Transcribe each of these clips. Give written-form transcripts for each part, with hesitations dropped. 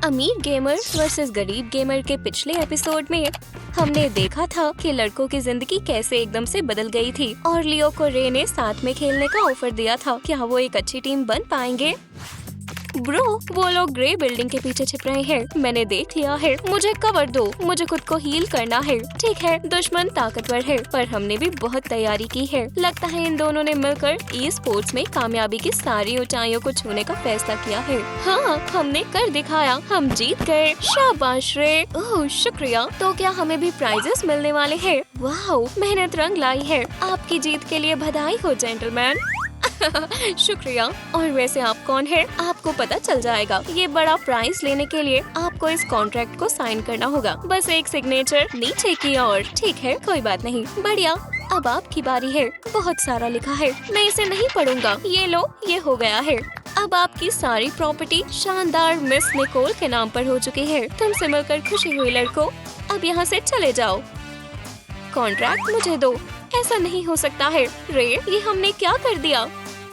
अमीर gamer versus गरीब gamer के पिछले एपिसोड में हमने देखा था कि लड़कों की जिंदगी कैसे एकदम से बदल गई थी और लियो को रे ने साथ में खेलने का ऑफर दिया था। क्या वो एक अच्छी टीम बन पाएंगे? ब्रो, वो लोग ग्रे बिल्डिंग के पीछे छिप रहे हैं। मैंने देख लिया है। मुझे कवर दो, मुझे खुद को हील करना है। ठीक है, दुश्मन ताकतवर है पर हमने भी बहुत तैयारी की है। लगता है इन दोनों ने मिलकर ई स्पोर्ट्स में कामयाबी की सारी ऊंचाइयों को छूने का फैसला किया है। हाँ, हमने कर दिखाया, हम जीत गए। शाबाश रे। ओह शुक्रिया। तो क्या हमें भी प्राइजेस मिलने वाले हैं? वाह, मेहनत रंग लाई है। आपकी जीत के लिए बधाई हो जेंटलमैन। शुक्रिया। और वैसे आप कौन है? आपको पता चल जाएगा। ये बड़ा प्राइज लेने के लिए आपको इस कॉन्ट्रैक्ट को साइन करना होगा। बस एक सिग्नेचर नीचे की ओर। ठीक है, कोई बात नहीं। बढ़िया, अब आपकी बारी है। बहुत सारा लिखा है, मैं इसे नहीं पढ़ूंगा। ये लो, ये हो गया है। अब आपकी सारी प्रॉपर्टी शानदार मिस निकोल के नाम पर हो चुकी है। तुमसे मिलकर खुशी हुई लड़कों। अब यहाँ से चले जाओ। कॉन्ट्रैक्ट मुझे दो। ऐसा नहीं हो सकता है रे, ये हमने क्या कर दिया?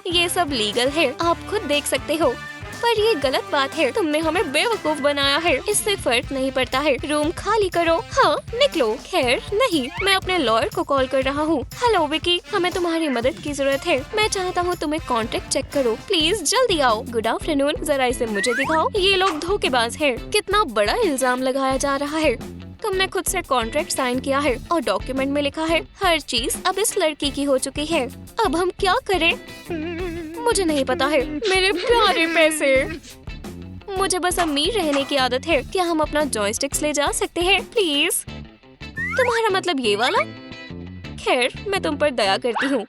ये सब लीगल है, आप खुद देख सकते हो। पर ये गलत बात है, तुमने हमें बेवकूफ बनाया है। इससे फर्क नहीं पड़ता है। रूम खाली करो। हाँ, निकलो। खैर नहीं, मैं अपने लॉयर को कॉल कर रहा हूँ। हेलो विकी, हमें तुम्हारी मदद की जरूरत है। मैं चाहता हूँ तुम एक कॉन्ट्रैक्ट चेक करो। प्लीज जल्दी आओ। गुड आफ्टरनून, जरा इसे मुझे दिखाओ। ये लोग धोखेबाज हैं। कितना बड़ा इल्जाम लगाया जा रहा है। तुमने खुद से कॉन्ट्रैक्ट साइन किया है और डॉक्यूमेंट में लिखा है हर चीज अब इस लड़की की हो चुकी है। अब हम क्या करें? मुझे नहीं पता है। मेरे प्यारे पैसे, मुझे बस अमीर रहने की आदत है। क्या हम अपना जॉयस्टिक्स ले जा सकते हैं प्लीज? तुम्हारा मतलब ये वाला? खैर, मैं तुम पर दया करती हूँ।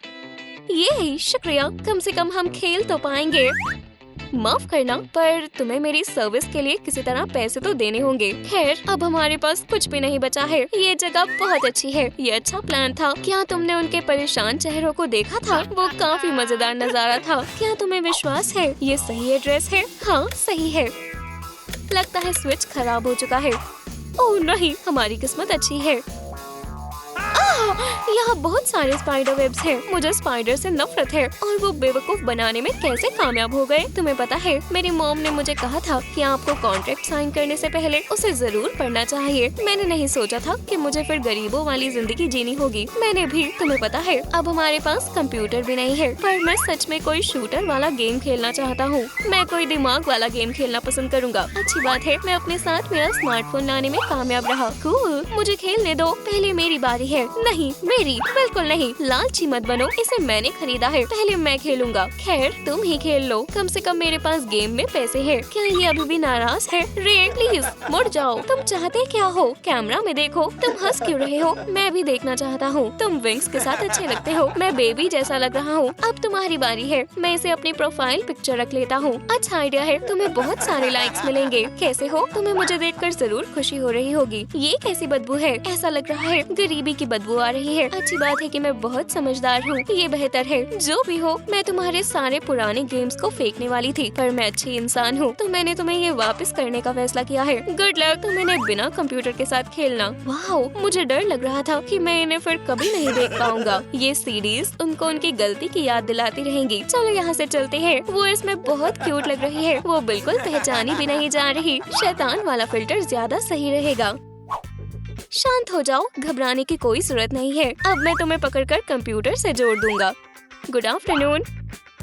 ये शुक्रिया, कम से कम हम खेल तो पाएंगे। माफ करना, पर तुम्हें मेरी सर्विस के लिए किसी तरह पैसे तो देने होंगे। खैर, अब हमारे पास कुछ भी नहीं बचा है। ये जगह बहुत अच्छी है। ये अच्छा प्लान था। क्या तुमने उनके परेशान चेहरों को देखा था? वो काफी मजेदार नजारा था। क्या तुम्हें विश्वास है ये सही एड्रेस है? हाँ, सही है। लगता है स्विच खराब हो चुका है। ओह नहीं, हमारी किस्मत अच्छी है। यहाँ बहुत सारे स्पाइडर वेब्स हैं। मुझे स्पाइडर से नफरत है और वो बेवकूफ बनाने में कैसे कामयाब हो गए। तुम्हें पता है, मेरी मॉम ने मुझे कहा था कि आपको कॉन्ट्रैक्ट साइन करने से पहले उसे जरूर पढ़ना चाहिए। मैंने नहीं सोचा था कि मुझे फिर गरीबों वाली जिंदगी जीनी होगी। मैंने भी। तुम्हें पता है, अब हमारे पास कंप्यूटर भी नहीं है, पर मैं सच में कोई शूटर वाला गेम खेलना चाहता हूँ। मैं कोई दिमाग वाला गेम खेलना पसंद करूँगा। अच्छी बात है, मैं अपने साथ मेरा स्मार्टफोन लाने में कामयाब रहा। कूल, मुझे खेलने दो। पहले मेरी बारी है। नहीं, मेरी। बिल्कुल नहीं, लालची मत बनो। इसे मैंने खरीदा है, पहले मैं खेलूंगा। खैर, तुम ही खेल लो। कम से कम मेरे पास गेम में पैसे हैं। क्या ये अभी भी नाराज है? रे प्लीज मुड़ जाओ। तुम चाहते क्या हो? कैमरा में देखो। तुम हंस क्यों रहे हो? मैं भी देखना चाहता हूँ। तुम विंग्स के साथ अच्छे लगते हो। मैं बेबी जैसा लग रहा हूँ। अब तुम्हारी बारी है। मैं इसे अपनी प्रोफाइल पिक्चर रख लेता हूँ। अच्छा आइडिया है। तुम्हें बहुत सारे लाइक्स मिलेंगे। कैसे हो? तुम्हें मुझे देखकर जरूर खुशी हो रही होगी। ये कैसी बदबू है? ऐसा लग रहा है गरीबी की बदबू आ रही है। अच्छी बात है कि मैं बहुत समझदार हूँ। ये बेहतर है। जो भी हो, मैं तुम्हारे सारे पुराने गेम्स को फेंकने वाली थी, पर मैं अच्छी इंसान हूँ तो मैंने तुम्हें ये वापस करने का फैसला किया है। Good luck. तुम इन्हें बिना कंप्यूटर के साथ खेलना। वाह, मुझे डर लग रहा था कि मैं इन्हें फिर कभी नहीं देख पाऊंगा। ये सीडीज उनको उनकी गलती की याद दिलाती रहेंगी। चलो यहाँ से चलते हैं। वो इसमें बहुत क्यूट लग रही है। वो बिल्कुल पहचानी भी नहीं जा रही। शैतान वाला फिल्टर ज्यादा सही रहेगा। शांत हो जाओ, घबराने की कोई जरूरत नहीं है। अब मैं तुम्हें पकड़कर कंप्यूटर से जोड़ दूंगा। Good afternoon.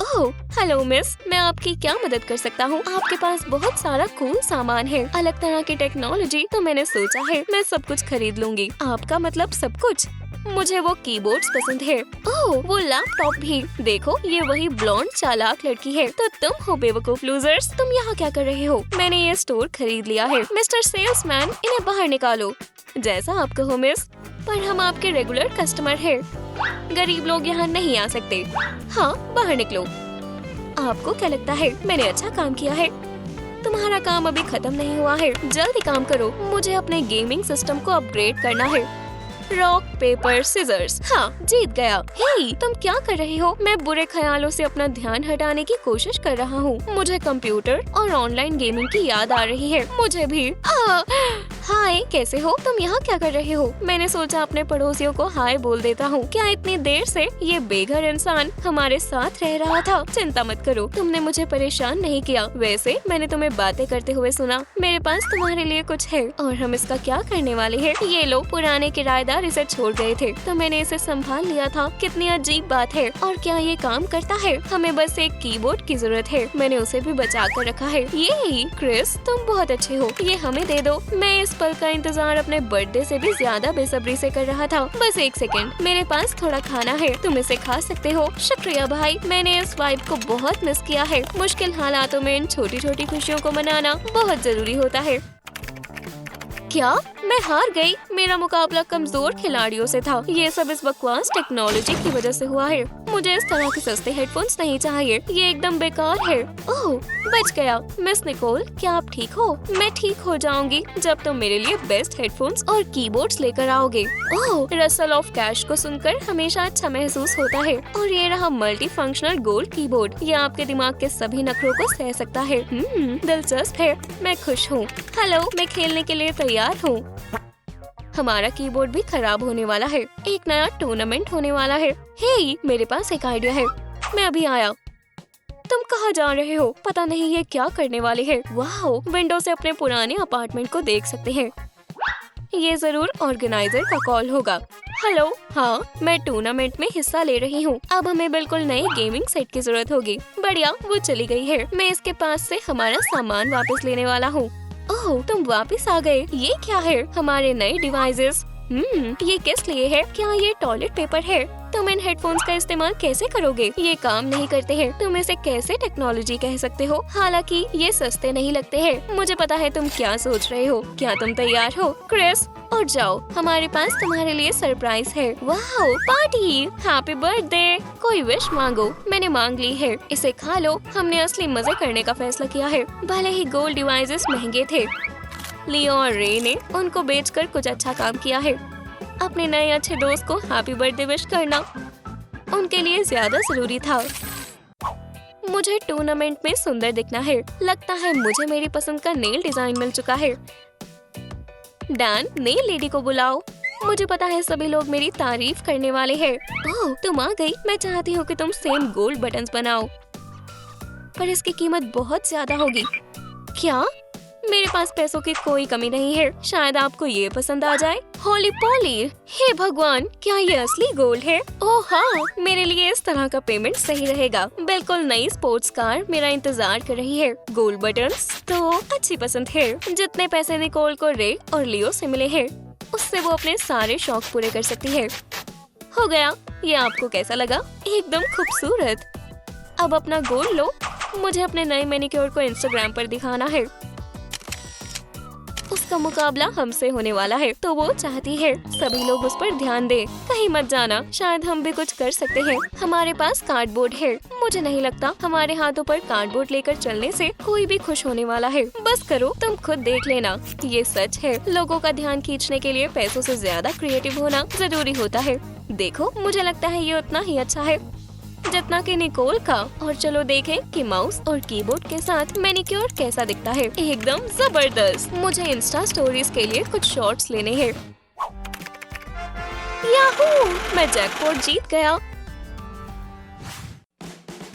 Oh hello miss, मैं आपकी क्या मदद कर सकता हूँ? आपके पास बहुत सारा कूल सामान है, अलग तरह की टेक्नोलॉजी, तो मैंने सोचा है मैं सब कुछ खरीद लूंगी। आपका मतलब सब कुछ? मुझे वो कीबोर्ड्स पसंद है। ओह, वो लैपटॉप भी। देखो, ये वही ब्लॉन्ड चालाक लड़की है। तो तुम हो बेवकूफ लूजर्स। तुम यहाँ क्या कर रहे हो? मैंने ये स्टोर खरीद लिया है। मिस्टर सेल्समैन, इन्हें बाहर निकालो। जैसा आप कहो मिस, पर हम आपके रेगुलर कस्टमर हैं। गरीब लोग यहाँ नहीं आ सकते। हाँ, बाहर निकलो। आपको क्या लगता है मैंने अच्छा काम किया है? तुम्हारा काम अभी खत्म नहीं हुआ है। जल्दी काम करो। मुझे अपने गेमिंग सिस्टम को अपग्रेड करना है। Rock paper scissors. हाँ, जीत गया। हे, तुम क्या कर रहे हो? मैं बुरे ख्यालों से अपना ध्यान हटाने की कोशिश कर रहा हूँ। मुझे कंप्यूटर और ऑनलाइन गेमिंग की याद आ रही है। मुझे भी। हाय, कैसे हो? तुम यहाँ क्या कर रहे हो? मैंने सोचा अपने पड़ोसियों को हाय बोल देता हूँ। क्या इतनी देर से ये बेघर इंसान हमारे साथ रह रहा था? चिंता मत करो, तुमने मुझे परेशान नहीं किया। वैसे मैंने तुम्हें बातें करते हुए सुना। मेरे पास तुम्हारे लिए कुछ है और हम इसका क्या करने वाले हैं। ये लोग पुराने किराएदार इसे छोड़ गए थे तो मैंने इसे संभाल लिया था। कितनी अजीब बात है। और क्या ये काम करता है? हमें बस एक कीबोर्ड की जरूरत है। मैंने उसे भी बचा कर रखा है। ये क्रिस, तुम बहुत अच्छे हो, ये हमें दे दो। मैं इस पल का इंतजार अपने बर्थडे से भी ज्यादा बेसब्री से कर रहा था। बस एक सेकंड, मेरे पास थोड़ा खाना है, तुम इसे खा सकते हो। शुक्रिया भाई, मैंने इस वाइब को बहुत मिस किया है। मुश्किल हालातों में इन छोटी छोटी खुशियों को मनाना बहुत जरूरी होता है। क्या मैं हार गई? मेरा मुकाबला कमजोर खिलाड़ियों से था। ये सब इस बकवास टेक्नोलॉजी की वजह से हुआ है। मुझे इस तरह के सस्ते हेडफोन्स नहीं चाहिए, ये एकदम बेकार है। ओह, बच गया। मिस निकोल, क्या आप ठीक हो? मैं ठीक हो जाऊंगी जब तुम मेरे लिए बेस्ट हेडफोन्स और कीबोर्ड्स लेकर आओगे। ओह, रसल ऑफ कैश को सुनकर हमेशा अच्छा महसूस होता है। और ये रहा मल्टी फंक्शनल गोल्ड कीबोर्ड। ये आपके दिमाग के सभी नखरों को सह सकता है। दिलचस्प है, मैं खुश हूँ। हेलो, मैं खेलने के लिए तैयार हूँ। हमारा कीबोर्ड भी खराब होने वाला है। एक नया टूर्नामेंट होने वाला है। हे, मेरे पास एक आइडिया है। मैं अभी आया। तुम कहाँ जा रहे हो? पता नहीं ये क्या करने वाले हैं। वाह, विंडो से अपने पुराने अपार्टमेंट को देख सकते हैं। ये जरूर ऑर्गेनाइजर का कॉल होगा। हेलो, हाँ, मैं टूर्नामेंट में हिस्सा ले रही हूँ। अब हमें बिल्कुल नए गेमिंग सेट की जरूरत होगी। बढ़िया, वो चली गई है। मैं इसके पास से हमारा सामान वापस लेने वाला हूँ। ओह, तुम वापस आ गए। ये क्या है? हमारे नए डिवाइसेस। ये किस लिए है? क्या ये टॉयलेट पेपर है? तुम इन हेडफोन्स का इस्तेमाल कैसे करोगे? ये काम नहीं करते हैं। तुम इसे कैसे टेक्नोलॉजी कह सकते हो? हालांकि ये सस्ते नहीं लगते हैं। मुझे पता है तुम क्या सोच रहे हो। क्या तुम तैयार हो? क्रिस, और जाओ, हमारे पास तुम्हारे लिए सरप्राइज है। वाह, पार्टी! Happy birthday! कोई विश मांगो। मैंने मांग ली है, इसे खा लो। हमने असली मजे करने का फैसला किया है। भले ही गोल्ड डिवाइसेस महंगे थे, लियो और रे ने उनको बेचकर कुछ अच्छा काम किया है। अपने नए अच्छे दोस्त को हैप्पी बर्थडे विश करना उनके लिए ज्यादा जरूरी था। मुझे टूर्नामेंट में सुंदर दिखना है। लगता है मुझे मेरी पसंद का नेल डिजाइन मिल चुका है। डैन, नेल लेडी को बुलाओ। मुझे पता है सभी लोग मेरी तारीफ करने वाले हैं। ओह, तुम आ गई। मैं चाहती हूँ कि तुम सेम गोल्ड बटन्स बनाओ, पर इसकी कीमत बहुत ज्यादा होगी। क्या? मेरे पास पैसों की कोई कमी नहीं है। शायद आपको ये पसंद आ जाए। होली पोली! हे भगवान, क्या ये असली गोल्ड है? ओह हाँ, मेरे लिए इस तरह का पेमेंट सही रहेगा। बिल्कुल नई स्पोर्ट्स कार मेरा इंतजार कर रही है। गोल्ड बटन्स तो अच्छी पसंद है। जितने पैसे निकोल को रे और लियो से मिले हैं, उससे वो अपने सारे शौक पूरे कर सकती है। हो गया। ये आपको कैसा लगा? एकदम खूबसूरत। अब अपना गोल्ड लो। मुझे अपने नए मैनिक्योर को इंस्टाग्राम पर दिखाना है। उसका मुकाबला हमसे होने वाला है, तो वो चाहती है सभी लोग उस पर ध्यान दें। कहीं मत जाना, शायद हम भी कुछ कर सकते हैं। हमारे पास कार्डबोर्ड है। मुझे नहीं लगता हमारे हाथों पर कार्डबोर्ड लेकर चलने से कोई भी खुश होने वाला है। बस करो, तुम खुद देख लेना। ये सच है, लोगों का ध्यान खींचने के लिए पैसों से ज्यादा क्रिएटिव होना जरूरी होता है। देखो, मुझे लगता है ये उतना ही अच्छा है जितना कि निकोल का। और चलो देखें कि माउस और कीबोर्ड के साथ मैनिक्योर कैसा दिखता है। एकदम जबरदस्त। मुझे इंस्टा स्टोरीज के लिए कुछ शॉट्स लेने हैं। याहू! मैं जैकपॉट जीत गया।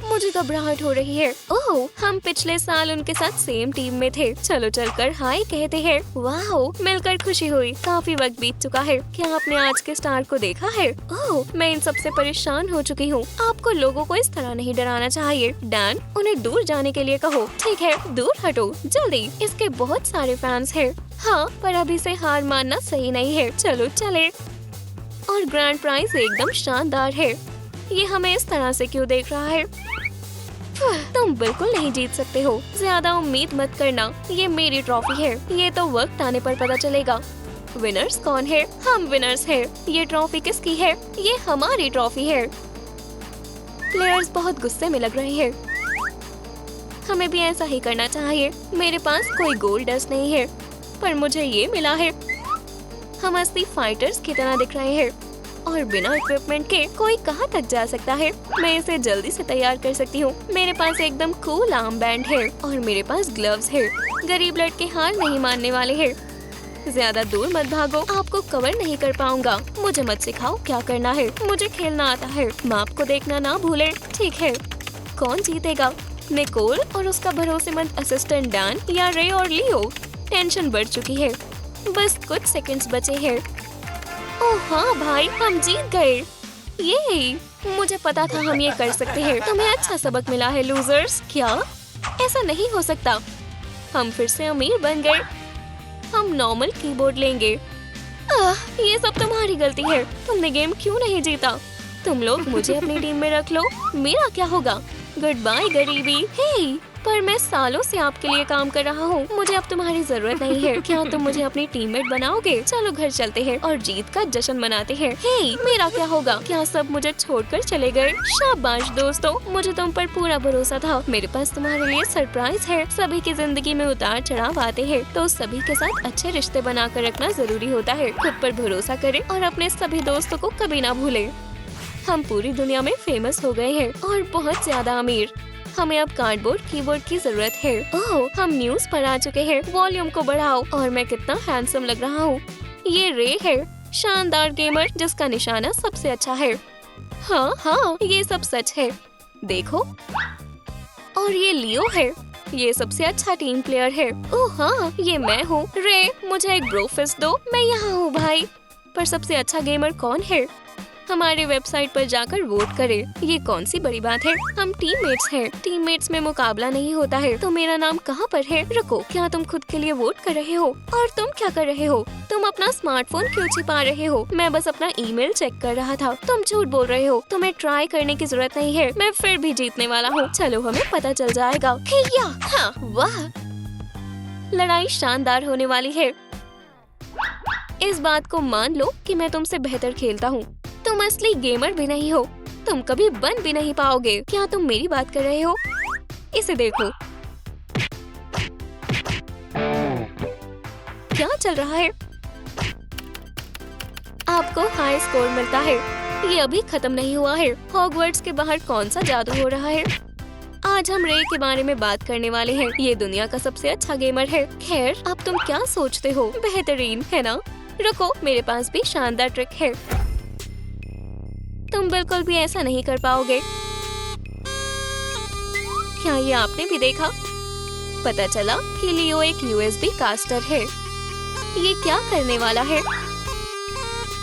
मुझे घबराहट हो रही है। ओह, हम पिछले साल उनके साथ सेम टीम में थे। चलो चलकर हाय कहते हैं। वाह, मिलकर खुशी हुई। काफी वक्त बीत चुका है। क्या आपने आज के स्टार को देखा है? ओह, मैं इन सबसे परेशान हो चुकी हूँ। आपको लोगों को इस तरह नहीं डराना चाहिए। डैन, उन्हें दूर जाने के लिए कहो। ठीक है, दूर हटो जल्दी। इसके बहुत सारे फैंस हैं। हाँ, पर अभी से हार मानना सही नहीं है। चलो चले। और ग्रैंड प्राइज एकदम शानदार है। ये हमें इस तरह से क्यों देख रहा है? तुम बिल्कुल नहीं जीत सकते हो। ज्यादा उम्मीद मत करना। ये मेरी ट्रॉफी है। ये तो वक्त आने पर पता चलेगा। विनर्स कौन है? हम विनर्स हैं। ये ट्रॉफी किसकी है? ये हमारी ट्रॉफी है। प्लेयर्स बहुत गुस्से में लग रहे हैं। हमें भी ऐसा ही करना चाहिए। मेरे पास कोई गोल्ड डस्ट नहीं है, पर मुझे ये मिला है। हम असली फाइटर्स की तरह दिख रहे हैं और बिना इक्विपमेंट के कोई कहाँ तक जा सकता है। मैं इसे जल्दी से तैयार कर सकती हूँ। मेरे पास एकदम कूल आर्म बैंड है और मेरे पास ग्लव्स है। गरीब लड़के हार नहीं मानने वाले हैं। ज्यादा दूर मत भागो, आपको कवर नहीं कर पाऊंगा। मुझे मत सिखाओ क्या करना है, मुझे खेलना आता है। मैप को देखना ना भूले, ठीक है। कौन जीतेगा, निकोल और उसका भरोसेमंद असिस्टेंट डैन या रे और लियो? टेंशन बढ़ चुकी है, बस कुछ सेकंड्स बचे हैं। ओह हाँ भाई, हम जीत गए। ये मुझे पता था हम ये कर सकते हैं। तुम्हें अच्छा सबक मिला है लूजर्स। क्या ऐसा नहीं हो सकता? हम फिर से अमीर बन गए। हम नॉर्मल कीबोर्ड लेंगे। ये सब तुम्हारी गलती है। तुमने गेम क्यों नहीं जीता? तुम लोग मुझे अपनी टीम में रख लो, मेरा क्या होगा? गुड बाय गरीबी। हे, पर मैं सालों से आपके लिए काम कर रहा हूँ, मुझे अब तुम्हारी जरूरत नहीं है। क्या तुम मुझे अपनी टीममेट बनाओगे? चलो घर चलते हैं और जीत का जश्न मनाते हैं। हे, मेरा क्या होगा? क्या सब मुझे छोड़कर चले गए? शाबाश दोस्तों, मुझे तुम पर पूरा भरोसा था। मेरे पास तुम्हारे लिए सरप्राइज है। सभी की जिंदगी में उतार चढ़ाव आते हैं, तो सभी के साथ अच्छे रिश्ते बना कर रखना जरूरी होता है। खुद पर भरोसा करें और अपने सभी दोस्तों को कभी ना भूले। हम पूरी दुनिया में फेमस हो गए हैं और बहुत ज्यादा अमीर। हमें अब कार्डबोर्ड कीबोर्ड की जरूरत है। ओह, हम न्यूज पर आ चुके हैं। वॉल्यूम को बढ़ाओ। और मैं कितना हैंडसम लग रहा हूँ। ये रे है, शानदार गेमर जिसका निशाना सबसे अच्छा है। हाँ हाँ, ये सब सच है, देखो। और ये लियो है, ये सबसे अच्छा टीम प्लेयर है। ओह हाँ, ये मैं हूँ। रे, मुझे एक ब्रोफिस्ट दो। मैं यहाँ हूँ भाई। पर सबसे अच्छा गेमर कौन है? हमारे वेबसाइट पर जाकर वोट करें। ये कौन सी बड़ी बात है? हम टीममेट्स हैं। टीममेट्स में मुकाबला नहीं होता है। तो मेरा नाम कहाँ पर है? रुको, क्या तुम खुद के लिए वोट कर रहे हो? और तुम क्या कर रहे हो? तुम अपना स्मार्टफोन क्यों छिपा रहे हो? मैं बस अपना ईमेल चेक कर रहा था। तुम झूठ बोल रहे हो। तुम्हें ट्राई करने की जरूरत नहीं है। मैं फिर भी जीतने वाला हूँ। चलो, हमें पता चल जाएगा। हाँ, वाह, लड़ाई शानदार होने वाली है। इस बात को मान लो कि मैं तुमसे बेहतर खेलता हूँ। तुम असली गेमर भी नहीं हो। तुम कभी बन भी नहीं पाओगे। क्या तुम मेरी बात कर रहे हो? इसे देखो, क्या चल रहा है? आपको हाई स्कोर मिलता है। ये अभी खत्म नहीं हुआ है। हॉगवर्ट्स के बाहर कौन सा जादू हो रहा है? आज हम रे के बारे में बात करने वाले हैं। ये दुनिया का सबसे अच्छा गेमर है। खैर, अब तुम क्या सोचते हो? बेहतरीन है ना? रुको, मेरे पास भी शानदार ट्रिक है। तुम बिल्कुल भी ऐसा नहीं कर पाओगे। क्या ये आपने भी देखा? पता चला कि लियो एक USB कास्टर है। ये क्या करने वाला है?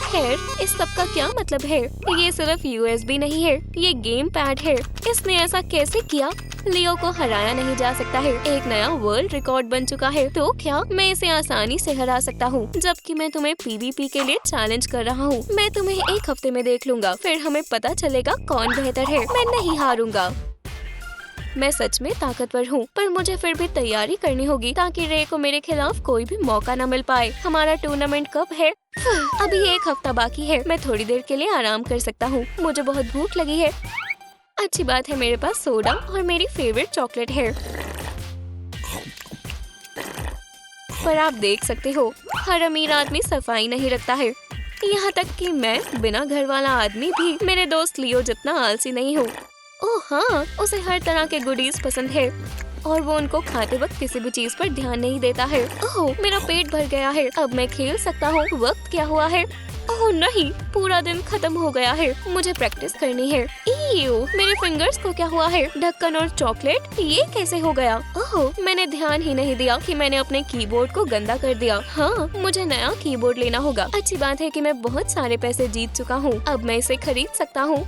खैर, इस सब का क्या मतलब है? ये सिर्फ USB नहीं है, ये गेम पैड है। इसने ऐसा कैसे किया? लियो को हराया नहीं जा सकता है। एक नया वर्ल्ड रिकॉर्ड बन चुका है। तो क्या मैं इसे आसानी से हरा सकता हूँ? जबकि मैं तुम्हें PvP के लिए चैलेंज कर रहा हूँ। मैं तुम्हें एक हफ्ते में देख लूंगा, फिर हमें पता चलेगा कौन बेहतर है। मैं नहीं हारूंगा। मैं सच में ताकतवर हूँ, पर मुझे फिर भी तैयारी करनी होगी ताकि रे को मेरे खिलाफ कोई भी मौका न मिल पाए। हमारा टूर्नामेंट कब है? अभी 1 हफ्ता बाकी है। मैं थोड़ी देर के लिए आराम कर सकता हूँ। मुझे बहुत भूख लगी है। अच्छी बात है, मेरे पास सोडा और मेरी फेवरेट चॉकलेट है। पर आप देख सकते हो, हर अमीर आदमी सफाई नहीं रखता है। यहाँ तक कि मैं, बिना घर वाला आदमी भी, मेरे दोस्त लियो जितना आलसी नहीं हूँ। ओह हाँ, उसे हर तरह के गुडीज पसंद है और वो उनको खाते वक्त किसी भी चीज पर ध्यान नहीं देता है। ओह, मेरा पेट भर गया है। अब मैं खेल सकता हूँ। वक्त क्या हुआ है? ओह नहीं, पूरा दिन खत्म हो गया है। मुझे प्रैक्टिस करनी है। ईयू, मेरे फिंगर्स को क्या हुआ है? ढक्कन और चॉकलेट, ये कैसे हो गया? ओह, मैंने ध्यान ही नहीं दिया कि मैंने अपने कीबोर्ड को गंदा कर दिया। हाँ, मुझे नया कीबोर्ड लेना होगा। अच्छी बात है कि मैं बहुत सारे पैसे जीत चुका हूँ। अब मैं इसे खरीद सकता हूँ।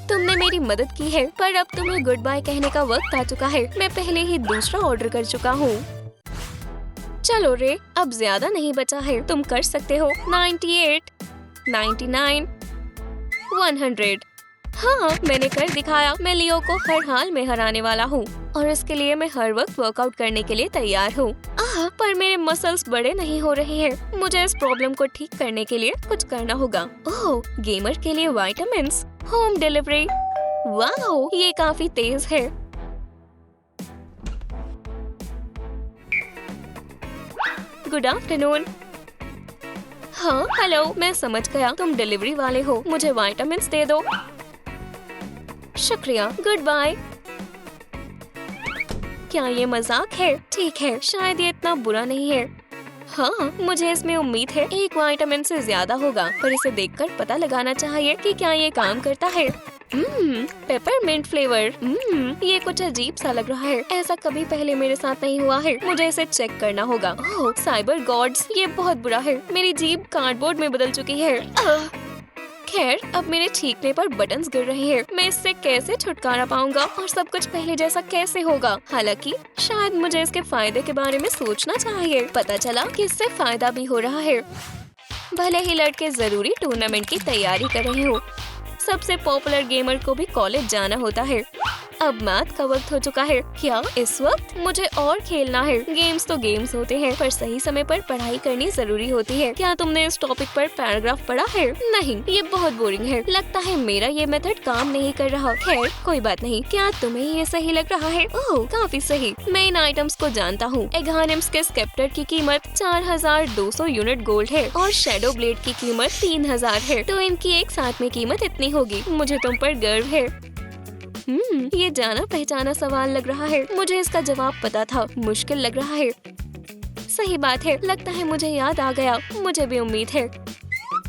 तुमने मेरी मदद की है, पर अब तुम्हें गुड बाय कहने का वक्त आ चुका है। मैं पहले ही दूसरा ऑर्डर कर चुका हूँ। चलो रे, अब ज्यादा नहीं बचा है। तुम कर सकते हो। 98, 99, 100। हाँ, मैंने कर दिखाया। मैं लियो को हर हाल में हराने वाला हूँ और इसके लिए मैं हर वक्त वर्कआउट करने के लिए तैयार हूँ। पर मेरे मसल्स बड़े नहीं हो रहे हैं। मुझे इस प्रॉब्लम को ठीक करने के लिए कुछ करना होगा। ओह, गेमर के लिए विटामिन्स, होम डिलीवरी। वाओ, ये काफी तेज है। Good afternoon. हाँ, हेलो, मैं समझ गया, तुम डिलीवरी वाले हो। मुझे विटामिन्स दे दो। शुक्रिया, गुड बाय। क्या ये मजाक है? ठीक है, शायद ये इतना बुरा नहीं है। हाँ, मुझे इसमें उम्मीद है एक विटामिन से ज्यादा होगा, पर इसे देखकर पता लगाना चाहिए कि क्या ये काम करता है। Peppermint flavour. ये कुछ अजीब सा लग रहा है, ऐसा कभी पहले मेरे साथ नहीं हुआ है। मुझे इसे चेक करना होगा। ओह, साइबर गॉड्स, ये बहुत बुरा है। मेरी जीभ कार्डबोर्ड में बदल चुकी है। खैर, अब मेरे छींकने पर बटन्स गिर रहे हैं। मैं इससे कैसे छुटकारा पाऊंगा और सब कुछ पहले जैसा कैसे होगा? हालांकि शायद मुझे इसके फायदे के बारे में सोचना चाहिए। पता चला कि इससे फायदा भी हो रहा है। भले ही लड़के जरूरी टूर्नामेंट की तैयारी कर रहे हो, सबसे पॉपुलर गेमर को भी कॉलेज जाना होता है। अब मैथ का वक्त हो चुका है। क्या इस वक्त मुझे और खेलना है? गेम्स तो गेम्स होते हैं, पर सही समय पर पढ़ाई करनी जरूरी होती है। क्या तुमने इस टॉपिक पर पैराग्राफ पढ़ा है? नहीं, ये बहुत बोरिंग है। लगता है मेरा ये मेथड काम नहीं कर रहा। खैर, कोई बात नहीं। क्या तुम्हें ये सही लग रहा है? ओह, काफी सही। मैं इन आइटम्स को जानता हूँ। एग्हानिम्स के स्केप्टर की कीमत 4200 यूनिट गोल्ड है और शैडो ब्लेड की कीमत 3000 है, तो इनकी एक साथ में कीमत इतनी होगी। मुझे तुम पर गर्व है। ये जाना पहचाना सवाल लग रहा है। मुझे इसका जवाब पता था। मुश्किल लग रहा है। सही बात है, लगता है मुझे याद आ गया। मुझे भी उम्मीद है।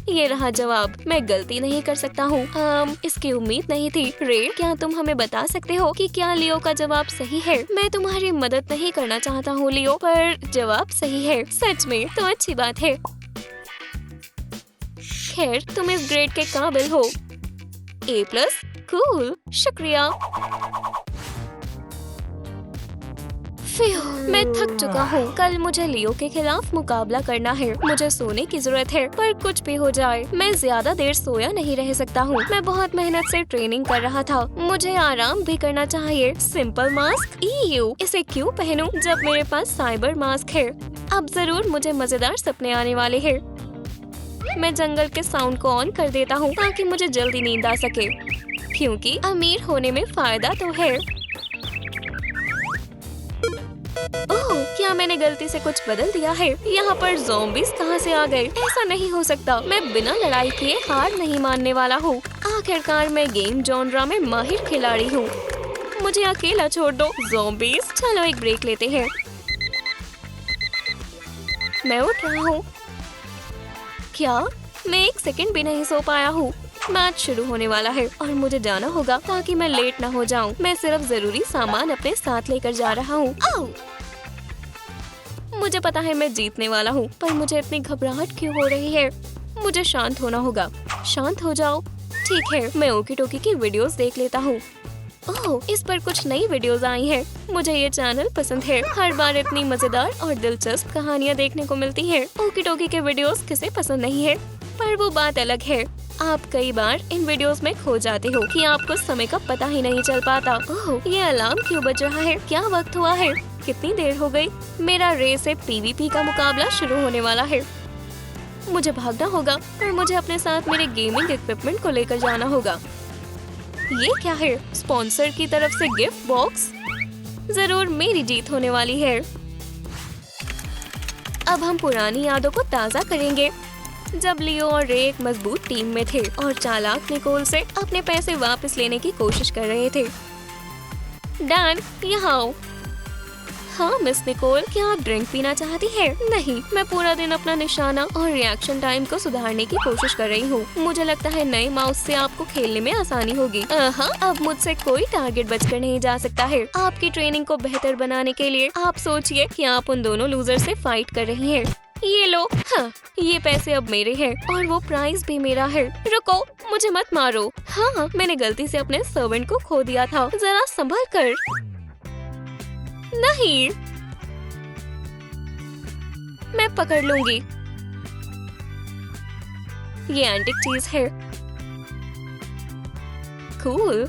ये रहा जवाब। मैं गलती नहीं कर सकता हूँ। इसकी उम्मीद नहीं थी। रे, क्या तुम हमें बता सकते हो कि क्या लियो का जवाब सही है? मैं तुम्हारी मदद नहीं करना चाहता हूँ लियो, पर जवाब सही है। सच में? तो अच्छी बात है। खैर, तुम इस ग्रेड के काबिल हो। A+। कूल, शुक्रिया। मैं थक चुका हूँ। कल मुझे लियो के खिलाफ मुकाबला करना है। मुझे सोने की जरूरत है, पर कुछ भी हो जाए मैं ज्यादा देर सोया नहीं रह सकता हूँ। मैं बहुत मेहनत से ट्रेनिंग कर रहा था। मुझे आराम भी करना चाहिए। सिंपल मास्क, इसे क्यों पहनूं जब मेरे पास साइबर मास्क है? अब जरूर मुझे मजेदार सपने आने वाले हैं। मैं जंगल के साउंड को ऑन कर देता हूँ ताकि मुझे जल्दी नींद आ सके, क्योंकि अमीर होने में फायदा तो है। ओह, क्या मैंने गलती से कुछ बदल दिया है? यहाँ पर ज़ॉम्बीज़ कहाँ से आ गए? ऐसा नहीं हो सकता। मैं बिना लड़ाई किए हार नहीं मानने वाला हूँ। आखिरकार मैं गेम जॉनरा में माहिर खिलाड़ी हूँ। मुझे अकेला छोड़ दो ज़ॉम्बीज़। चलो एक ब्रेक लेते हैं। मैं उठ रहा हूँ। क्या मैं एक सेकंड भी नहीं सो पाया हूँ? मैच शुरू होने वाला है और मुझे जाना होगा ताकि मैं लेट ना हो जाऊं। मैं सिर्फ जरूरी सामान अपने साथ लेकर जा रहा हूँ। मुझे पता है मैं जीतने वाला हूँ, पर मुझे इतनी घबराहट क्यों हो रही है? मुझे शांत होना होगा। शांत हो जाओ। ठीक है, मैं ओकी टोकी की वीडियोस देख लेता हूँ। ओह, इस पर कुछ नई वीडियोस आई हैं। मुझे ये चैनल पसंद है। हर बार इतनी मजेदार और दिलचस्प कहानियाँ देखने को मिलती हैं। ओकी टोकी के वीडियोस किसे पसंद नहीं है? पर वो बात अलग है। आप कई बार इन वीडियोस में खो जाते हो कि आपको समय का पता ही नहीं चल पाता। ओह, ये अलार्म क्यों बज रहा है? क्या वक्त हुआ है? कितनी देर हो गई? मेरा रे से PvP का मुकाबला शुरू होने वाला है। मुझे भागना होगा और मुझे अपने साथ मेरे गेमिंग इक्विपमेंट को लेकर जाना होगा। ये क्या है? स्पॉन्सर की तरफ से गिफ्ट बॉक्स। जरूर मेरी जीत होने वाली है। अब हम पुरानी यादों को ताज़ा करेंगे, जब लियो और रे एक मजबूत टीम में थे और चालाक निकोल से अपने पैसे वापस लेने की कोशिश कर रहे थे। डैन, यहाँ आओ। हाँ मिस निकोल, क्या आप ड्रिंक पीना चाहती है? नहीं, मैं पूरा दिन अपना निशाना और रिएक्शन टाइम को सुधारने की कोशिश कर रही हूँ। मुझे लगता है नए माउस से आपको खेलने में आसानी होगी। हाँ, अब मुझसे कोई टारगेट बचकर नहीं जा सकता है। आपकी ट्रेनिंग को बेहतर बनाने के लिए आप सोचिए कि आप उन दोनों लूजर से फाइट कर रही हैं। ये लो। हाँ, ये पैसे अब मेरे हैं और वो प्राइज भी मेरा है। रुको, मुझे मत मारो। हाँ, मैंने गलती से अपने सर्वेंट को खो दिया था। जरा संभल कर। नहीं, मैं पकड़ लूंगी। ये एंटिक चीज है। कूल।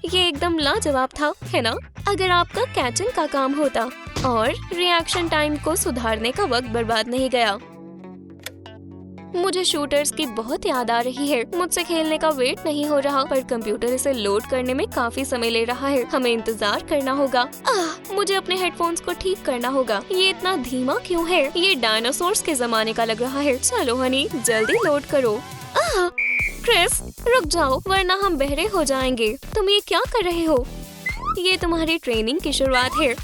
ये एकदम लाजवाब था, है ना? अगर आपका कैचिंग का काम होता और रिएक्शन टाइम को सुधारने का वक्त बर्बाद नहीं गया। मुझे शूटर्स की बहुत याद आ रही है। मुझसे खेलने का वेट नहीं हो रहा, पर कंप्यूटर इसे लोड करने में काफी समय ले रहा है। हमें इंतजार करना होगा। मुझे अपने हेडफोन्स को ठीक करना होगा। ये इतना धीमा क्यों है? ये डायनासोर्स के जमाने का लग रहा है। चलो हनी, जल्दी लोड करो। क्रिस, रुक जाओ, वरना हम बहरे हो जाएंगे। तुम ये क्या कर रहे हो? ये तुम्हारी ट्रेनिंग की शुरुआत है।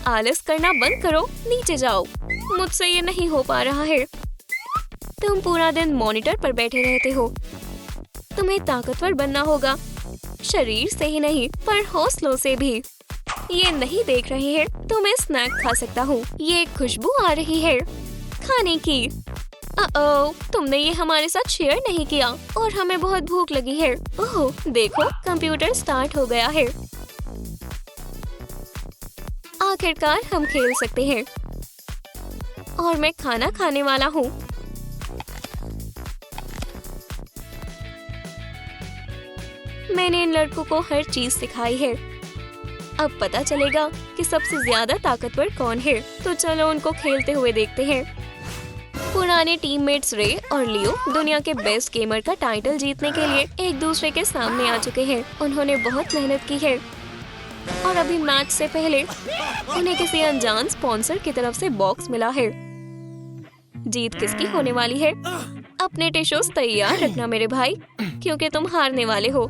आलस करना बंद करो, नीचे जाओ। मुझसे ये नहीं हो पा रहा है। तुम पूरा दिन मॉनिटर पर बैठे रहते हो। तुम्हें ताकतवर बनना होगा, शरीर से ही नहीं पर हौसलों से भी। ये नहीं देख रहे हैं तो मैं स्नैक खा सकता हूँ। ये खुशबू आ रही है खाने की। तुमने ये हमारे साथ शेयर नहीं किया और हमें बहुत भूख लगी है। ओह देखो, कंप्यूटर स्टार्ट हो गया है। आखिरकार हम खेल सकते हैं और मैं खाना खाने वाला हूँ। मैंने इन लड़कों को हर चीज सिखाई है। अब पता चलेगा कि सबसे ज्यादा ताकतवर कौन है। तो चलो उनको खेलते हुए देखते हैं। पुराने टीममेट्स रे और लियो दुनिया के बेस्ट गेमर का टाइटल जीतने के लिए एक दूसरे के सामने आ चुके हैं। उन्होंने बहुत मेहनत की है और अभी मैच से पहले उन्हें किसी अनजान स्पॉन्सर की तरफ से बॉक्स मिला है। जीत किसकी होने वाली है? अपने टिश्यूज तैयार रखना मेरे भाई, क्योंकि तुम हारने वाले हो।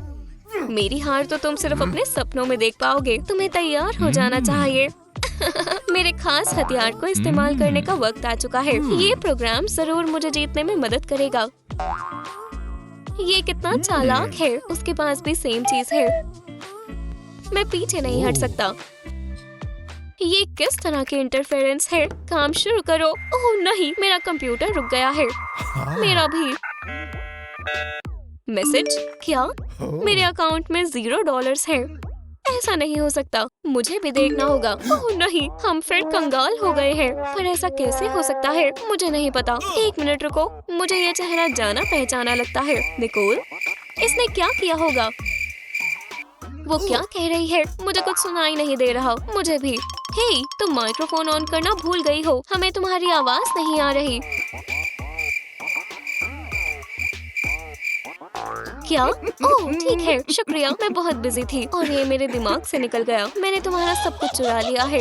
मेरी हार तो तुम सिर्फ अपने सपनों में देख पाओगे। तुम्हें तैयार हो जाना चाहिए। मेरे खास हथियार को इस्तेमाल करने का वक्त आ चुका है। ये प्रोग्राम जरूर मुझे जीतने में मदद करेगा। ये कितना चालाक है, उसके पास भी सेम चीज है। मैं पीछे नहीं हट सकता। ये किस तरह की इंटरफेरेंस है? काम शुरू करो। ओह नहीं, मेरा कंप्यूटर रुक गया है। मेरा भी। मैसेज क्या? मेरे अकाउंट में $0 है। ऐसा नहीं हो सकता, मुझे भी देखना होगा। ओह नहीं, हम फिर कंगाल हो गए हैं। पर ऐसा कैसे हो सकता है? मुझे नहीं पता। एक मिनट रुको, मुझे ये चेहरा जाना पहचाना लगता है। निकोल, इसने क्या किया होगा? वो क्या कह रही है? मुझे कुछ सुनाई नहीं दे रहा। मुझे भी। हे, तुम माइक्रोफोन ऑन करना भूल गई हो। हमें तुम्हारी आवाज नहीं आ रही। क्या? ओह ठीक है, शुक्रिया। मैं बहुत बिजी थी और ये मेरे दिमाग से निकल गया। मैंने तुम्हारा सब कुछ चुरा लिया है।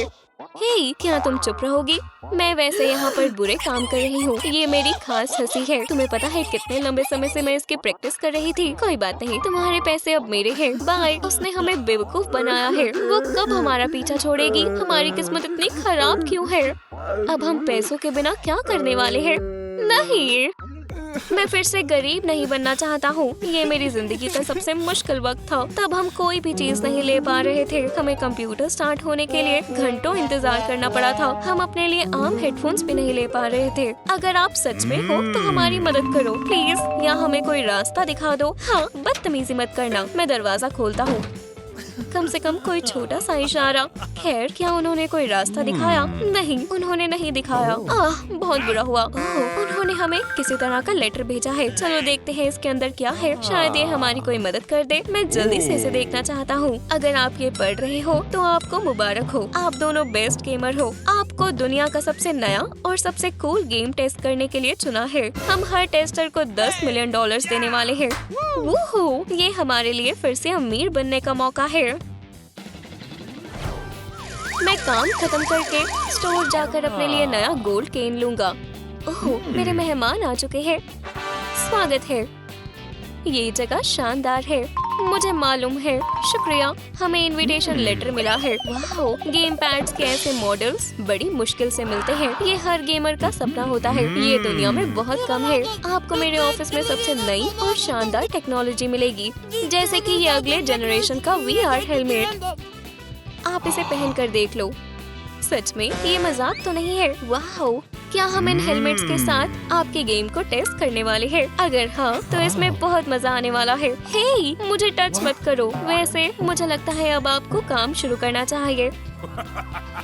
हे, क्या तुम चुप रहोगी? मैं वैसे यहाँ पर बुरे काम कर रही हूँ। ये मेरी खास हंसी है। तुम्हें पता है कितने लंबे समय से मैं इसकी प्रैक्टिस कर रही थी। कोई बात नहीं, तुम्हारे पैसे अब मेरे हैं। बाय। उसने हमें बेवकूफ बनाया है। वो कब हमारा पीछा छोड़ेगी? हमारी किस्मत इतनी खराब क्यों है? अब हम पैसों के बिना क्या करने वाले हैं? नहीं, मैं फिर से गरीब नहीं बनना चाहता हूँ। ये मेरी जिंदगी का सबसे मुश्किल वक्त था। तब हम कोई भी चीज नहीं ले पा रहे थे। हमें कंप्यूटर स्टार्ट होने के लिए घंटों इंतजार करना पड़ा था। हम अपने लिए आम हेडफोन्स भी नहीं ले पा रहे थे। अगर आप सच में हो तो हमारी मदद करो प्लीज, या हमें कोई रास्ता दिखा दो। हाँ, बदतमीजी मत करना। मैं दरवाजा खोलता हूँ। कम से कम कोई छोटा सा इशारा। खैर, क्या उन्होंने कोई रास्ता दिखाया? नहीं, उन्होंने नहीं दिखाया। बहुत बुरा हुआ। उन्होंने हमें किसी तरह का लेटर भेजा है। चलो देखते हैं इसके अंदर क्या है। शायद ये हमारी कोई मदद कर दे। मैं जल्दी से इसे देखना चाहता हूँ। अगर आप ये पढ़ रहे हो तो आपको मुबारक हो। आप दोनों बेस्ट गेमर हो। आपको दुनिया का सबसे नया और सबसे कूल गेम टेस्ट करने के लिए चुना है। हम हर टेस्टर को $10 मिलियन देने वाले हैं। वूहू, ये हमारे लिए फिर से अमीर बनने का मौका है। मैं काम खत्म करके स्टोर जाकर अपने लिए नया गोल्ड केन लूंगा। ओह, मेरे मेहमान आ चुके हैं। स्वागत है। ये जगह शानदार है। मुझे मालूम है। शुक्रिया। हमें इनविटेशन लेटर मिला है। वाओ, गेम पैड्स के ऐसे मॉडल्स बड़ी मुश्किल से मिलते हैं। ये हर गेमर का सपना होता है। ये दुनिया में बहुत कम है। आपको मेरे ऑफिस में सबसे नई और शानदार टेक्नोलॉजी मिलेगी, जैसे कि ये अगले जनरेशन का VR हेलमेट। आप इसे पहनकर देख लो। सच में ये मजाक तो नहीं है। वाह, क्या हम इन हेलमेट्स के साथ आपके गेम को टेस्ट करने वाले हैं? अगर हाँ, तो इसमें बहुत मजा आने वाला है। हे, मुझे टच मत करो। वैसे मुझे लगता है अब आपको काम शुरू करना चाहिए।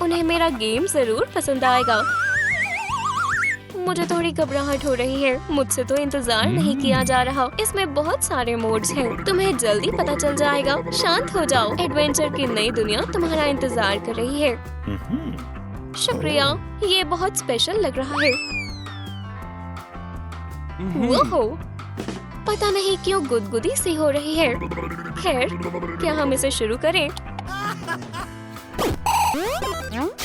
उन्हें मेरा गेम जरूर पसंद आएगा। मुझे थोड़ी घबराहट हो रही है। मुझसे तो इंतजार नहीं किया जा रहा। इसमें बहुत सारे मोड्स हैं। तुम्हें जल्दी पता चल जाएगा। शांत हो जाओ। एडवेंचर की नई दुनिया तुम्हारा इंतजार कर रही है। शुक्रिया, ये बहुत स्पेशल लग रहा है। वो पता नहीं क्यों गुदगुदी सी हो रही है। खैर, क्या हम इसे शुरू करें?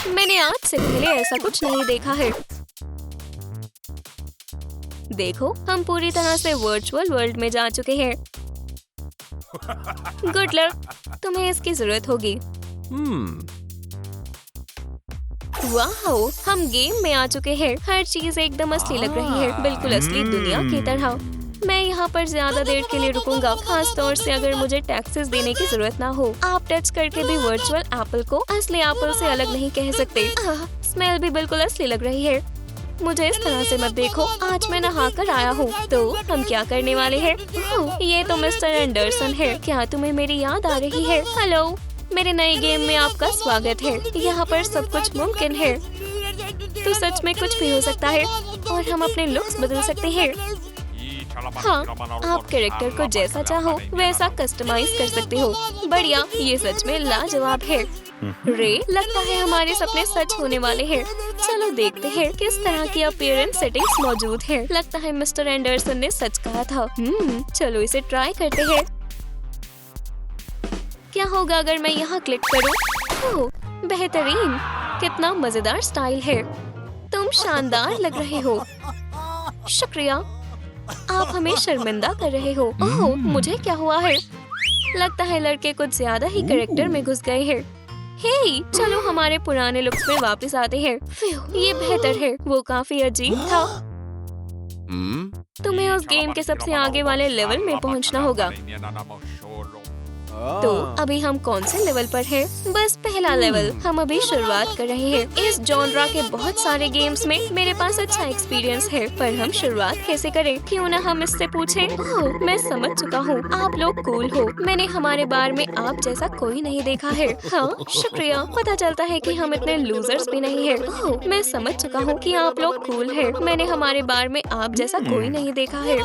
मैंने आज से पहले ऐसा कुछ नहीं देखा है। देखो, हम पूरी तरह से वर्चुअल वर्ल्ड में जा चुके हैं। गुड लक, तुम्हें इसकी जरूरत होगी। वाह, हम गेम में आ चुके हैं। हर चीज एकदम असली लग रही है, बिल्कुल असली दुनिया की तरह। मैं यहाँ पर ज्यादा देर के लिए रुकूंगा, खास तौर से अगर मुझे टैक्सेस देने की जरूरत ना हो। आप टच करके भी वर्चुअल एप्पल को असली एप्पल से अलग नहीं कह सकते। स्मेल भी बिल्कुल असली लग रही है। मुझे इस तरह से मत देखो, आज मैं नहा कर आया हूँ। तो हम क्या करने वाले हैं? ये तो मिस्टर एंडरसन है। क्या तुम्हें मेरी याद आ रही है? हेलो, मेरे नए गेम में आपका स्वागत है। यहाँ पर सब कुछ मुमकिन है। तो सच में कुछ भी हो सकता है और हम अपने लुक्स बदल सकते हैं। हाँ, आप कैरेक्टर को जैसा चाहो वैसा कस्टमाइज कर सकते हो। बढ़िया, ये सच में लाजवाब है। रे, लगता है हमारे सपने सच होने वाले हैं। चलो देखते हैं किस तरह की अपीयरेंस सेटिंग्स मौजूद है। लगता है मिस्टर एंडरसन ने सच कहा था। चलो इसे ट्राई करते हैं। क्या होगा अगर मैं यहाँ क्लिक करूँ? ओह, बेहतरीन, कितना मजेदार स्टाइल है। तुम शानदार लग रहे हो। शुक्रिया, आप हमें शर्मिंदा कर रहे हो। ओह, मुझे क्या हुआ है? लगता है लड़के कुछ ज्यादा ही कैरेक्टर में घुस गए हैं। हे, चलो हमारे पुराने लुक्स में वापस आते हैं। ये बेहतर है, वो काफी अजीब था। तुम्हें उस गेम के सबसे आगे वाले लेवल में पहुंचना होगा। तो अभी हम कौन से लेवल पर हैं? बस पहला लेवल। हम अभी शुरुआत कर रहे हैं। इस जॉनरा के बहुत सारे गेम्स में मेरे पास अच्छा एक्सपीरियंस है, पर हम शुरुआत कैसे करें? क्यों ना हम इससे पूछें। ओह, मैं समझ चुका हूँ, आप लोग कूल हो। मैंने हमारे बार में आप जैसा कोई नहीं देखा है। हाँ, शुक्रिया। पता चलता है कि हम इतने लूजर्स भी नहीं है। ओह, मैं समझ चुका हूँ कि आप लोग कूल है। मैंने हमारे बार में आप जैसा कोई नहीं देखा है।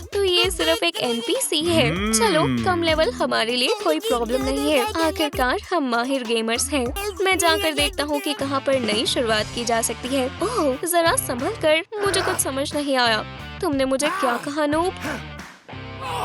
तो ये सिर्फ एक NPC है। चलो, कम लेवल हमारे लिए कोई प्रॉब्लम नहीं है। आखिरकार हम माहिर गेमर्स हैं। मैं जाकर देखता हूँ कि कहाँ पर नई शुरुआत की जा सकती है। ओह, जरा संभल कर, मुझे कुछ समझ नहीं आया। तुमने मुझे क्या कहा नूब?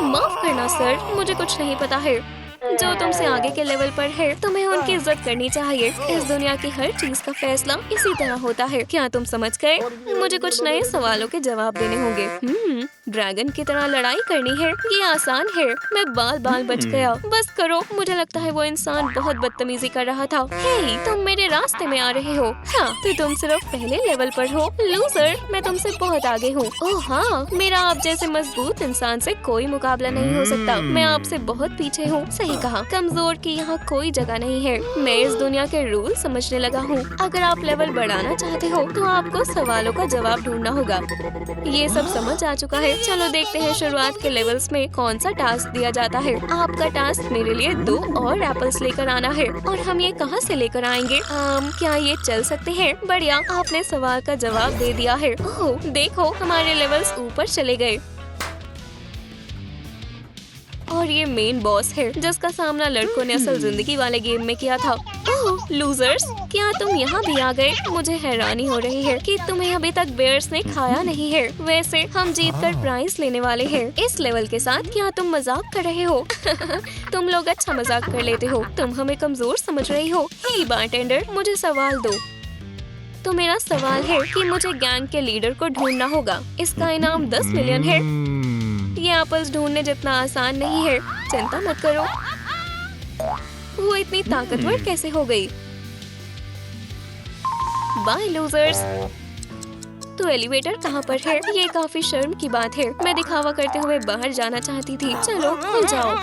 माफ करना सर, मुझे कुछ नहीं पता है। जो तुमसे आगे के लेवल पर है, तुम्हें उनकी इज्जत करनी चाहिए। इस दुनिया की हर चीज का फैसला इसी तरह होता है। क्या तुम समझ गए? मुझे कुछ नए सवालों के जवाब देने होंगे। ड्रैगन की तरह लड़ाई करनी है, ये आसान है। मैं बाल बाल बच गया। बस करो। मुझे लगता है वो इंसान बहुत बदतमीजी कर रहा था। हे, तुम मेरे रास्ते में आ रहे हो। हाँ, तो तुम सिर्फ पहले लेवल पर हो। लूजर, मैं तुमसे बहुत आगे हूँ। ओह हाँ, मेरा आप जैसे मजबूत इंसान से कोई मुकाबला नहीं हो सकता। मैं आपसे बहुत पीछे हूँ। सही कहा, कमजोर की यहाँ कोई जगह नहीं है। मैं इस दुनिया के रूल समझने लगा हूँ। अगर आप लेवल बढ़ाना चाहते हो तो आपको सवालों का जवाब ढूंढना होगा। ये सब समझ आ चुका है। चलो देखते हैं शुरुआत के लेवल्स में कौन सा टास्क दिया जाता है। आपका टास्क मेरे लिए 2 और एप्पल्स लेकर आना है। और हम ये कहाँ से लेकर आएंगे? क्या ये चल सकते हैं? बढ़िया, आपने सवाल का जवाब दे दिया है। ओह, देखो हमारे लेवल्स ऊपर चले गए। और ये मेन बॉस है जिसका सामना लड़कों ने असल जिंदगी वाले गेम में किया था। ओह, लूजर्स, क्या तुम यहाँ भी आ गए? मुझे हैरानी हो रही है कि तुम्हें अभी तक बेयर्स ने खाया नहीं है। वैसे हम जीतकर प्राइज लेने वाले हैं इस लेवल के साथ। क्या तुम मजाक कर रहे हो? तुम लोग अच्छा मजाक कर लेते हो। तुम हमें कमजोर समझ रही हो। हे बारटेंडर, मुझे सवाल दो। तो मेरा सवाल है कि मुझे गैंग के लीडर को ढूंढना होगा। इसका इनाम 10 मिलियन है। ये एप्पल्स ढूंढने जितना आसान नहीं है। चिंता मत करो। वो इतनी ताकतवर कैसे हो गई? Bye losers. तो एलिवेटर कहाँ पर है? ये काफी शर्म की बात है। मैं दिखावा करते हुए बाहर जाना चाहती थी। चलो खुल जाओ।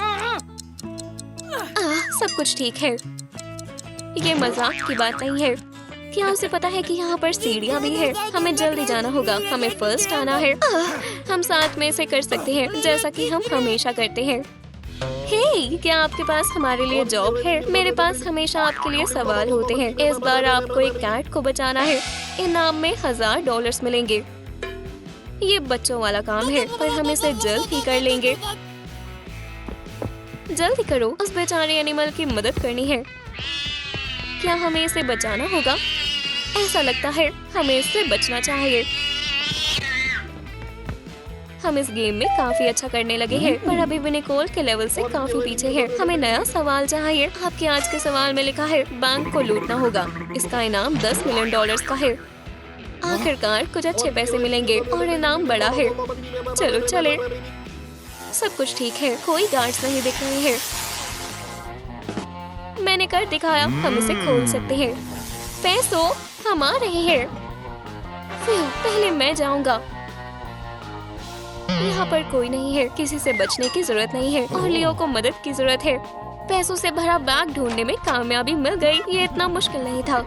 सब कुछ ठीक है। ये मजाक की बात नहीं है। क्या उसे पता है कि यहाँ पर सीढ़ियाँ भी है? हमें जल्दी जाना होगा। हमें फर्स्ट आना है। हम साथ में इसे कर सकते हैं जैसा कि हम हमेशा करते हैं। हे, क्या आपके पास हमारे लिए जॉब है? मेरे पास हमेशा आपके लिए सवाल होते हैं। इस बार आपको एक कैट को बचाना है। इनाम में $1000 मिलेंगे। ये बच्चों वाला काम है, पर हम इसे जल्द ही कर लेंगे। जल्दी करो, उस बेचारे एनिमल की मदद करनी है। क्या हमें इसे बचाना होगा? ऐसा लगता है हमें इससे बचना चाहिए। हम इस गेम में काफी अच्छा करने लगे हैं, पर अभी भी निकोल के लेवल से काफी पीछे हैं। हमें नया सवाल चाहिए। आपके आज के सवाल में लिखा है बैंक को लूटना होगा। इसका इनाम $10 मिलियन का है। आखिरकार कुछ अच्छे पैसे मिलेंगे और इनाम बड़ा है। चलो चले। सब कुछ ठीक है, कोई गार्ड्स नहीं दिख रहे हैं। मैंने कर दिखाया, हम इसे खोल सकते हैं। पैसों, हम आ रहे हैं। पहले मैं जाऊंगा। यहाँ पर कोई नहीं है, किसी से बचने की जरूरत नहीं है और लियो को मदद की जरूरत है। पैसों से भरा बैग ढूंढने में कामयाबी मिल गई। ये इतना मुश्किल नहीं था।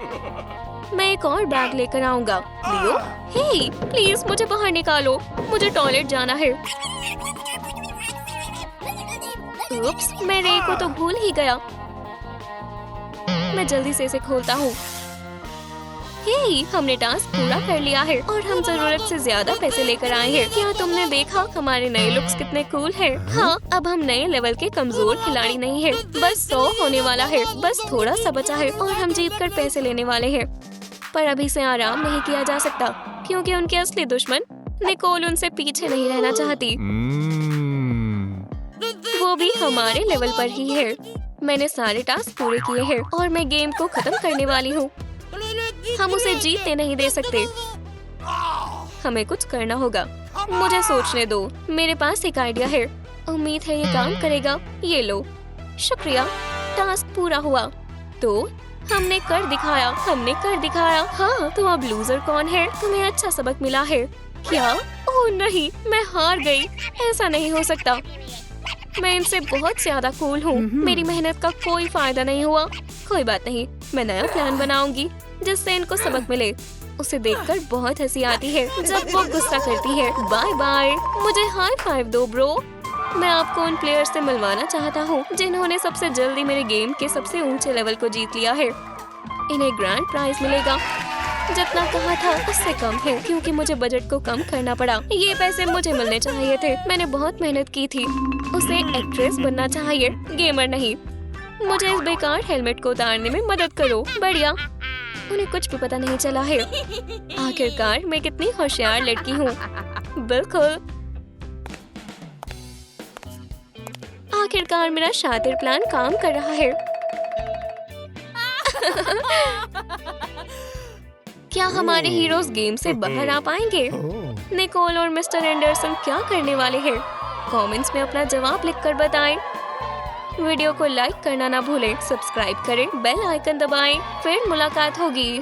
मैं एक और बैग लेकर आऊंगा। लियो, हे, प्लीज मुझे बाहर निकालो, मुझे टॉयलेट जाना है। उप्स, मैं रे को तो भूल ही गया। मैं जल्दी से इसे खोलता हूँ। हे, हमने टास्क पूरा कर लिया है और हम जरूरत से ज्यादा पैसे लेकर आए हैं। क्या तुमने देखा हमारे नए लुक्स कितने कूल हैं? हाँ, अब हम नए लेवल के कमजोर खिलाड़ी नहीं हैं। बस 100 होने वाला है, बस थोड़ा सा बचा है और हम जीतकर पैसे लेने वाले हैं। पर अभी से आराम नहीं किया जा सकता क्योंकि उनके असली दुश्मन निकोल उनसे पीछे नहीं रहना चाहती। वो भी हमारे लेवल पर ही है। मैंने सारे टास्क पूरे किए हैं और मैं गेम को खत्म करने वाली हूँ। हम उसे जीतने नहीं दे सकते। हमें कुछ करना होगा। मुझे सोचने दो, मेरे पास एक आइडिया है। उम्मीद है ये काम करेगा। ये लो, शुक्रिया, टास्क पूरा हुआ। तो हमने कर दिखाया, हमने कर दिखाया। हाँ, तो अब लूजर कौन है? तुम्हें अच्छा सबक मिला है क्या? ओह नहीं, मैं हार गई। ऐसा नहीं हो सकता। मैं इनसे बहुत ज्यादा कूल हूँ। मेरी मेहनत का कोई फायदा नहीं हुआ। कोई बात नहीं, मैं नया प्लान बनाऊंगी जिससे इनको सबक मिले। उसे देखकर बहुत हंसी आती है जब वो गुस्सा करती है। Bye bye. मुझे हाई फाइव दो ब्रो। मैं आपको उन प्लेयर्स से मिलवाना चाहता हूँ जिन्होंने सबसे जल्दी मेरे गेम के सबसे ऊंचे लेवल को जीत लिया है। इन्हें ग्रैंड प्राइज मिलेगा। जितना कहा था उससे कम है क्योंकि मुझे बजट को कम करना पड़ा। ये पैसे मुझे मिलने चाहिए थे। मैंने बहुत मेहनत की थी। उसे एक्ट्रेस बनना चाहिए, गेमर नहीं। मुझे इस बेकार हेलमेट को उतारने में मदद करो। बढ़िया, उन्हें कुछ भी पता नहीं चला है। आखिरकार मैं कितनी होशियार लड़की हूँ। बिल्कुल, आखिरकार मेरा शातिर प्लान काम कर रहा है। क्या हमारे हीरोज गेम से बाहर आ पाएंगे? निकोल और मिस्टर एंडरसन क्या करने वाले हैं? कमेंट्स में अपना जवाब लिखकर बताएं। वीडियो को लाइक करना ना भूलें, सब्सक्राइब करें, बेल आइकन दबाएं। फिर मुलाकात होगी।